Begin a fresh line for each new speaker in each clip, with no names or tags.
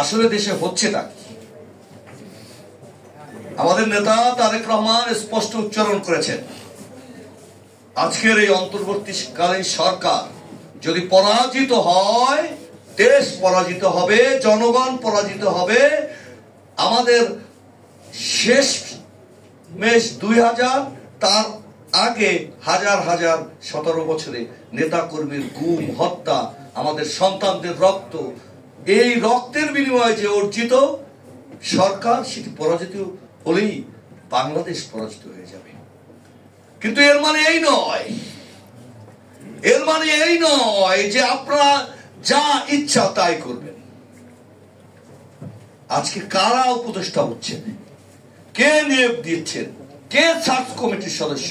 আসলে দেশে হচ্ছেটা কি? আমাদের নেতা তারেক রহমান স্পষ্ট উচ্চারণ করেছেন, আজকের এই অন্তর্বর্তীকালীন সরকার যদি পরাজিত হয়, দেশ পরাজিত হবে, জনগণ পরাজিত হবে। আমাদের শেষ মেশ 2000, তার আগে হাজার হাজার 17 বছরে নেতা কর্মীর গুম, হত্যা, আমাদের সন্তানদের রক্ত, এই রক্তের বিনিময়ে যে অর্জিত সরকার, সেটি পরাজিত হলেই বাংলাদেশ পরাজিত হয়ে যাবে। কিন্তু এর মানে এই নয়, এর মানে এই নয় যে আপনারা যা ইচ্ছা তাই করবেন। আজকে কারা উপদেষ্টা হচ্ছেন, কে নিয়োগ দিচ্ছেন, কে সার্চ কমিটির সদস্য,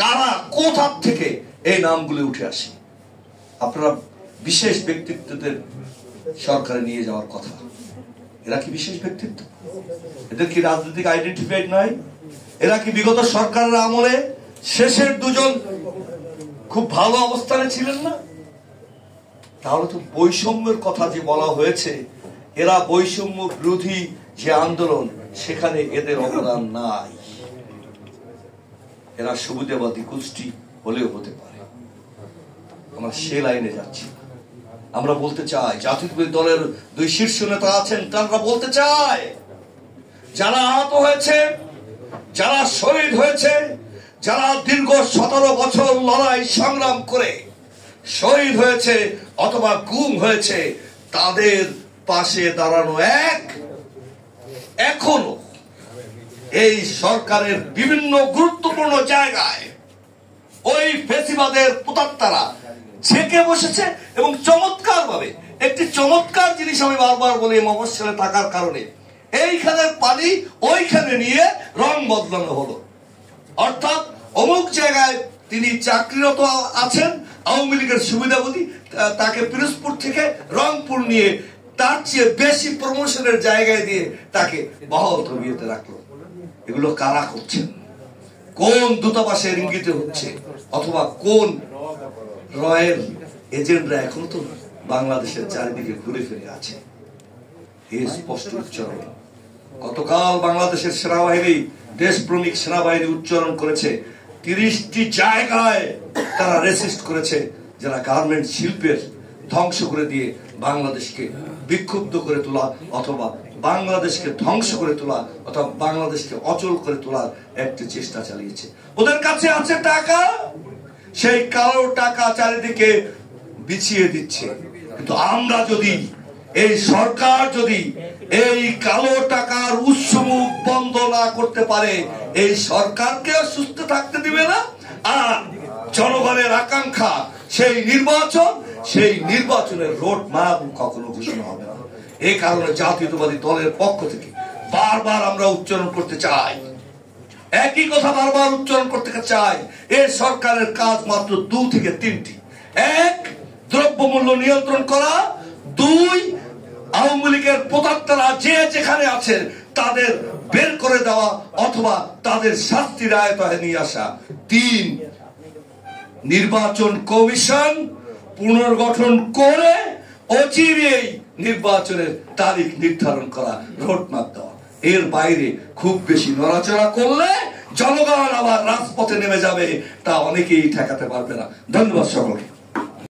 কারা, কোথা থেকে এই নামগুলো উঠে আসে? আপনারা বিশেষ ব্যক্তিত্বদের সরকারে নিয়ে যাওয়ার কথা। এরা কি বিশেষ ব্যক্তিত্ব? এদের কি রাজনৈতিক আইডেন্টিফাইড নাই? এরা কি বিগত সরকারের আমলে শেষের দুজন খুব ভালো অবস্থানে ছিলেন না? তাহলে তো বৈষম্যের কথা যে বলা হয়েছে, এরা বৈষম্য বিরোধী যে আন্দোলন, সেখানে এদের অবদান নাই। এরা সুবিধাবাদী গোষ্ঠী হলেও হতে পারে। আমরা সে লাইনে যাচ্ছি। আমরা বলতে চাই, জাতীয়তাবাদী দলের 2 শীর্ষ নেতা আছেন, তারা বলতে চায়, যারা আহত হয়েছে, যারা শহীদ হয়েছে, যারা দীর্ঘ 17 বছর লড়াই সংগ্রাম করে শহীদ হয়েছে অথবা গুম হয়েছে, তাদের পাশে দাঁড়ানো এখনো এই সরকারের বিভিন্ন গুরুত্বপূর্ণ জায়গায় ওই ফেসিবাদের পুতাত্তারা ঝেঁকে বসেছে। এবং চমৎকার ভাবে একটি চমৎকার জিনিস আমি বারবার বলি, মফস্বলে থাকার কারণে এইখানের পানি ওইখানে নিয়ে রং বদলানো হলো। অর্থাৎ অমুক জায়গায় তিনি চাকরিরত আছেন, আওয়ামী লীগের সুবিধাভোগী, তাকে পিরোজপুর থেকে রংপুর নিয়ে তার চেয়ে বেশি প্রমোশনের জায়গায় দিয়ে তাকে বহাল তবিয়তে রাখলো। এগুলো কারা করছেন? কোন দূতাবাসের ইঙ্গিতে হচ্ছে? অথবা কোন রয়ের এজেন্টরা এখনো তো বাংলাদেশের চারিদিকে ঘুরে ফিরে আছে? এই স্পষ্ট উচ্চারণ গতকাল বাংলাদেশের সেনাবাহিনী, দেশপ্রেমিক সেনাবাহিনী উচ্চারণ করেছে। 30টি জায়গায় তারা রেসিস্ট করেছে, যারা গার্মেন্ট শিল্পের ধ্বংস করে দিয়ে বাংলাদেশকে বিক্ষুব্ধ করে তোলা, অথবা বাংলাদেশকে ধ্বংস করে তোলা, অথবা বাংলাদেশকে অচল করে তোলার একটা চেষ্টা চালিয়েছে। ওদের কাছে আছে টাকা, সেই কালো টাকা চারিদিকে বিছিয়ে দিচ্ছে। কিন্তু আমরা যদি, এই সরকার যদি এই কালো টাকার উৎসমুখ বন্ধ না করতে পারে, এই সরকারকে সুস্থ থাকতে দিবে না। আর জনগণের আকাঙ্ক্ষা সেই নির্বাচন, সেই নির্বাচনের রোড ম্যাপ কখনো ঘোষণা হবে না। এই কারণে জাতীয়তাবাদী দলের পক্ষ থেকে বারবার আমরা উচ্চারণ করতে চাই, একই কথা বারবার উচ্চারণ করতে চাই, এই সরকারের কাজ মাত্র 2 থেকে 3টি। 1, দ্রব্যমূল্য নিয়ন্ত্রণ করা। 2, আওয়ামী লীগের প্রতাত্তারা যে যেখানে আছেন তাদের বের করে দেওয়া অথবা তাদের শাস্তির আয়তায় নিয়ে আসা। 3, নির্বাচন কমিশন পুনর্গঠন করে অচিরেই নির্বাচনের তারিখ নির্ধারণ করা, রোডম্যাপ দেওয়া। এর বাইরে খুব বেশি নড়াচড়া করলে জনগণ আবার রাজপথে নেমে যাবে, তা অনেকেই ঠেকাতে পারবে না। ধন্যবাদ সকলকে।